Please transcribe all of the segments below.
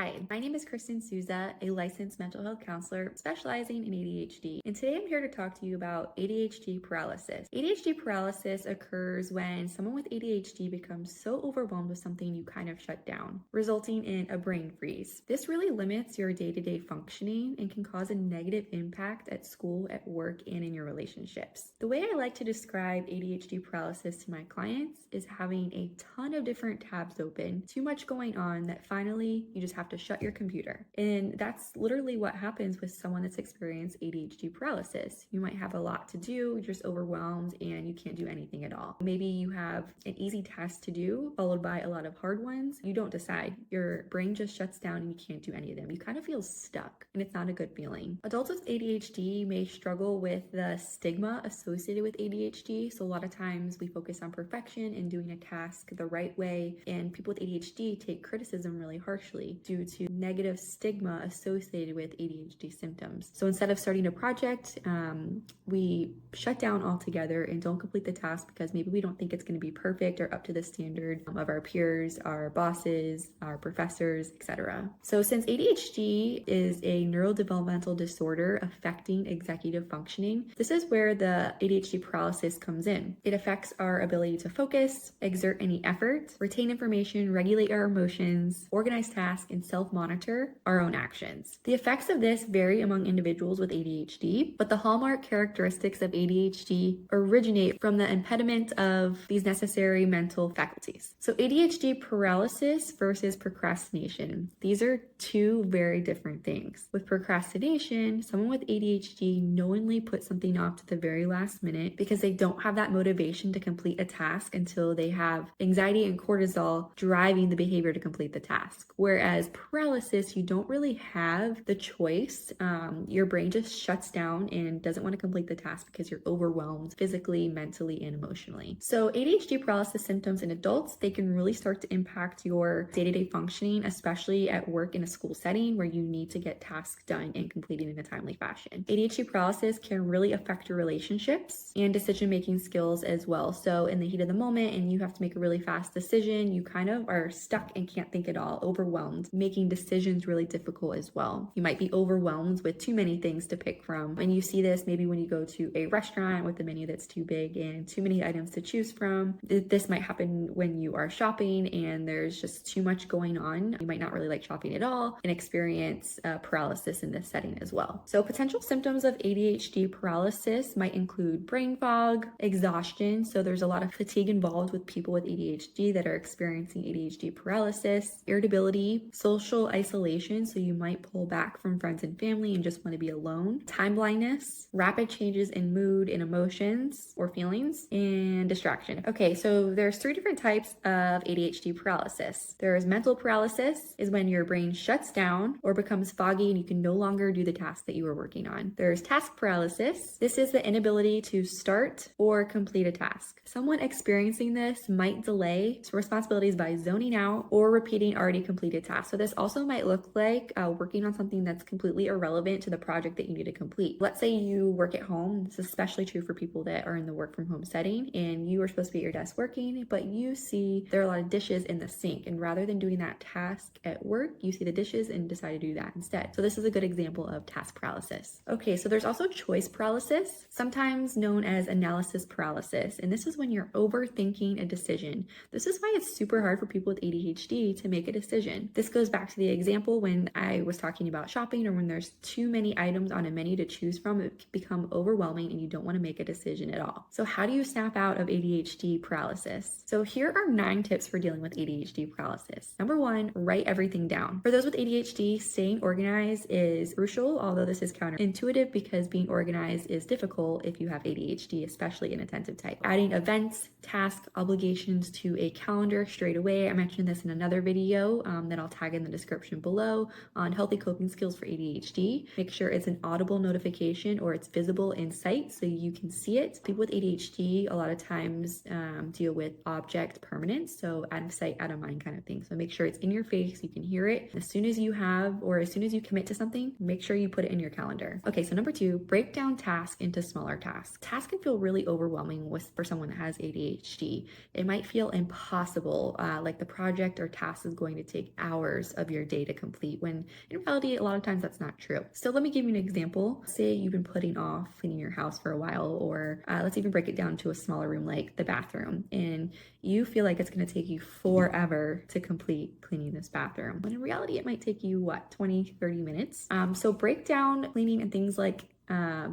Hi, my name is Kristen Souza, a licensed mental health counselor specializing in ADHD. And today I'm here to talk to you about ADHD paralysis. ADHD paralysis occurs when someone with ADHD becomes so overwhelmed with something you kind of shut down, resulting in a brain freeze. This really limits your day-to-day functioning and can cause a negative impact at school, at work, and in your relationships. The way I like to describe ADHD paralysis to my clients is having a ton of different tabs open, too much going on that finally you just have to shut your computer. And that's literally what happens with someone that's experienced ADHD paralysis. You might have a lot to do, you're just overwhelmed and you can't do anything at all. Maybe you have an easy task to do followed by a lot of hard ones. You don't decide. Your brain just shuts down and you can't do any of them. You kind of feel stuck and it's not a good feeling. Adults with ADHD may struggle with the stigma associated with ADHD. So a lot of times we focus on perfection and doing a task the right way, and people with ADHD take criticism really harshly due to negative stigma associated with ADHD symptoms. So instead of starting a project, we shut down altogether and don't complete the task because maybe we don't think it's going to be perfect or up to the standard of our peers, our bosses, our professors, etc. So since ADHD is a neurodevelopmental disorder affecting executive functioning, this is where the ADHD paralysis comes in. It affects our ability to focus, exert any effort, retain information, regulate our emotions, organize tasks, and self-monitor our own actions. The effects of this vary among individuals with ADHD, but the hallmark characteristics of ADHD originate from the impediment of these necessary mental faculties. So ADHD paralysis versus procrastination. These are two very different things. With procrastination, someone with ADHD knowingly puts something off to the very last minute because they don't have that motivation to complete a task until they have anxiety and cortisol driving the behavior to complete the task. Whereas paralysis, you don't really have the choice. Your brain just shuts down and doesn't want to complete the task because you're overwhelmed physically, mentally, and emotionally. So ADHD paralysis symptoms in adults, they can really start to impact your day-to-day functioning, especially at work in a school setting where you need to get tasks done and completed in a timely fashion. ADHD paralysis can really affect your relationships and decision-making skills as well. So in the heat of the moment and you have to make a really fast decision, you kind of are stuck and can't think at all, overwhelmed, making decisions really difficult as well. You might be overwhelmed with too many things to pick from. And you see this maybe when you go to a restaurant with a menu that's too big and too many items to choose from. This might happen when you are shopping and there's just too much going on. You might not really like shopping at all and experience paralysis in this setting as well. So potential symptoms of ADHD paralysis might include brain fog, exhaustion. So there's a lot of fatigue involved with people with ADHD that are experiencing ADHD paralysis, irritability, social isolation. So you might pull back from friends and family and just want to be alone, time blindness, rapid changes in mood and emotions or feelings, and distraction. Okay, so there's three different types of ADHD paralysis. There's mental paralysis, is when your brain shuts down or becomes foggy and you can no longer do the task that you were working on. There's task paralysis. This is the inability to start or complete a task. Someone experiencing this might delay responsibilities by zoning out or repeating already completed tasks. So this also might look like working on something that's completely irrelevant to the project that you need to complete. Let's say you work at home. This is especially true for people that are in the work from home setting, and you are supposed to be at your desk working, but you see there are a lot of dishes in the sink, and rather than doing that task at work, you see the dishes and decide to do that instead. So this is a good example of task paralysis. Okay, so there's also choice paralysis, sometimes known as analysis paralysis, and this is when you're overthinking a decision. This is why it's super hard for people with ADHD to make a decision. This goes back to the example when I was talking about shopping, or when there's too many items on a menu to choose from, it can become overwhelming and you don't want to make a decision at all. So how do you snap out of ADHD paralysis? So here are 9 tips for dealing with ADHD paralysis. Number 1, write everything down. For those with ADHD, staying organized is crucial, although this is counterintuitive because being organized is difficult if you have ADHD, especially an attentive type. Adding events, tasks, obligations to a calendar straight away. I mentioned this in another video that I'll tag in the description below on healthy coping skills for ADHD. Make sure it's an audible notification or it's visible in sight so you can see it. People with ADHD a lot of times deal with object permanence, so out of sight, out of mind kind of thing. So make sure it's in your face, you can hear it. As soon as you commit to something, make sure you put it in your calendar. Okay, so number 2, break down tasks into smaller tasks. Tasks can feel really overwhelming for someone that has ADHD. It might feel impossible, like the project or task is going to take hours of your day to complete, when in reality, a lot of times that's not true. So let me give you an example. Say you've been putting off cleaning your house for a while, or let's even break it down to a smaller room like the bathroom, and you feel like it's going to take you forever to complete cleaning this bathroom, when in reality, it might take you, what, 20-30 minutes. So break down cleaning and things like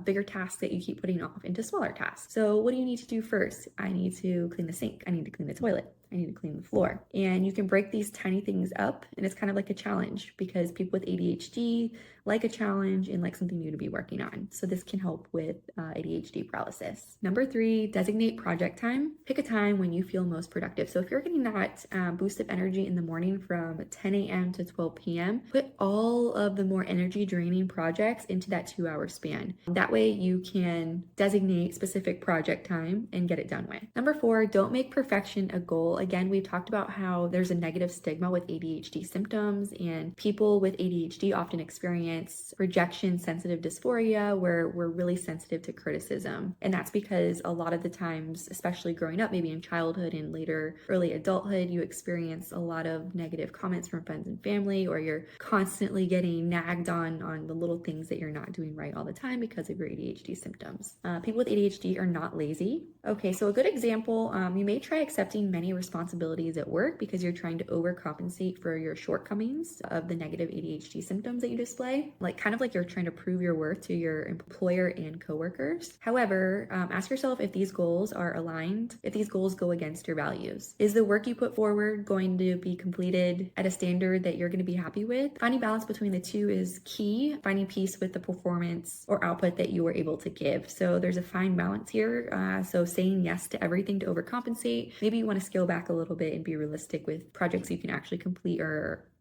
bigger tasks that you keep putting off into smaller tasks. So what do you need to do first? I need to clean the sink. I need to clean the toilet. I need to clean the floor. And you can break these tiny things up, and it's kind of like a challenge, because people with ADHD like a challenge and like something new to be working on. So this can help with ADHD paralysis. Number 3, designate project time. Pick a time when you feel most productive. So if you're getting that boost of energy in the morning from 10 a.m. to 12 p.m., put all of the more energy draining projects into that 2-hour span. That way you can designate specific project time and get it done with. Number 4, don't make perfection a goal. Again, we've talked about how there's a negative stigma with ADHD symptoms, and people with ADHD often experience rejection sensitive dysphoria, where we're really sensitive to criticism. And that's because a lot of the times, especially growing up, maybe in childhood and later early adulthood, you experience a lot of negative comments from friends and family, or you're constantly getting nagged on the little things that you're not doing right all the time because of your ADHD symptoms. People with ADHD are not lazy. Okay, so a good example, you may try accepting many responsibilities at work because you're trying to overcompensate for your shortcomings of the negative ADHD symptoms that you display, kind of like you're trying to prove your worth to your employer and coworkers. However, ask yourself if these goals are aligned, if these goals go against your values. Is the work you put forward going to be completed at a standard that you're going to be happy with? Finding balance between the two is key. Finding peace with the performance or output that you were able to give. So there's a fine balance here. So saying yes to everything to overcompensate. Maybe you want to scale back a little bit and be realistic with projects you can actually complete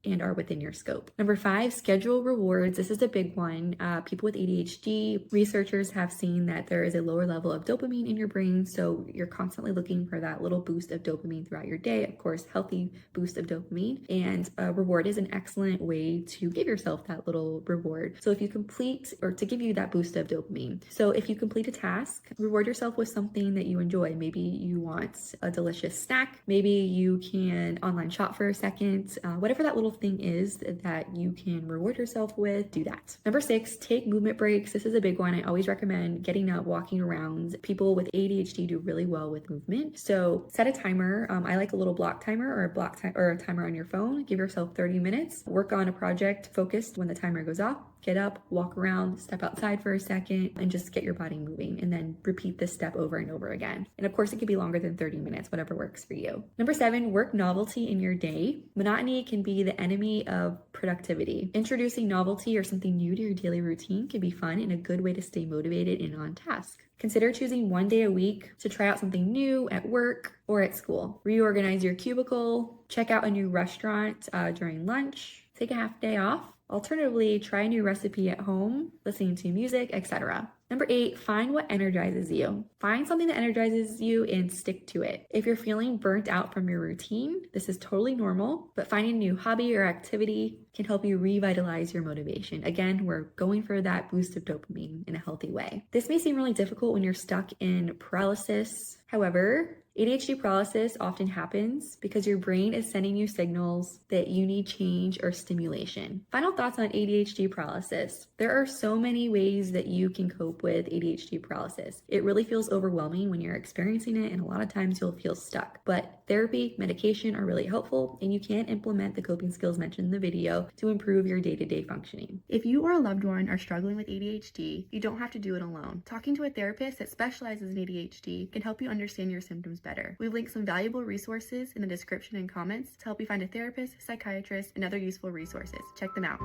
and are within your scope. Number 5, schedule rewards. This is a big one. People with ADHD, researchers have seen that there is a lower level of dopamine in your brain, so you're constantly looking for that little boost of dopamine throughout your day, of course, healthy boost of dopamine, and a reward is an excellent way to give yourself that little reward. So if you complete, or to give you that boost of dopamine. So if you complete a task, reward yourself with something that you enjoy. Maybe you want a delicious snack. Maybe you can online shop for a second. Whatever that little thing is that you can reward yourself with, do that. Number 6, take movement breaks. This is a big one. I always recommend getting up, walking around. People with ADHD do really well with movement. So set a timer. I like a little block timer, or a timer on your phone. Give yourself 30 minutes. Work on a project focused when the timer goes off. Get up, walk around, step outside for a second, and just get your body moving, and then repeat this step over and over again. And of course, it can be longer than 30 minutes, whatever works for you. Number 7, work novelty in your day. Monotony can be the enemy of productivity. Introducing novelty or something new to your daily routine can be fun and a good way to stay motivated and on task. Consider choosing one day a week to try out something new at work or at school. Reorganize your cubicle, check out a new restaurant during lunch, take a half day off. Alternatively, try a new recipe at home, listening to music, etc. Number 8, find what energizes you. Find something that energizes you and stick to it. If you're feeling burnt out from your routine, this is totally normal, but finding a new hobby or activity can help you revitalize your motivation. Again, we're going for that boost of dopamine in a healthy way. This may seem really difficult when you're stuck in paralysis. However, ADHD paralysis often happens because your brain is sending you signals that you need change or stimulation. Final thoughts on ADHD paralysis. There are so many ways that you can cope with ADHD paralysis. It really feels overwhelming when you're experiencing it, and a lot of times you'll feel stuck. But therapy, medication are really helpful, and you can implement the coping skills mentioned in the video to improve your day-to-day functioning. If you or a loved one are struggling with ADHD, you don't have to do it alone. Talking to a therapist that specializes in ADHD can help you understand your symptoms better. We've linked some valuable resources in the description and comments to help you find a therapist, psychiatrist, and other useful resources. Check them out.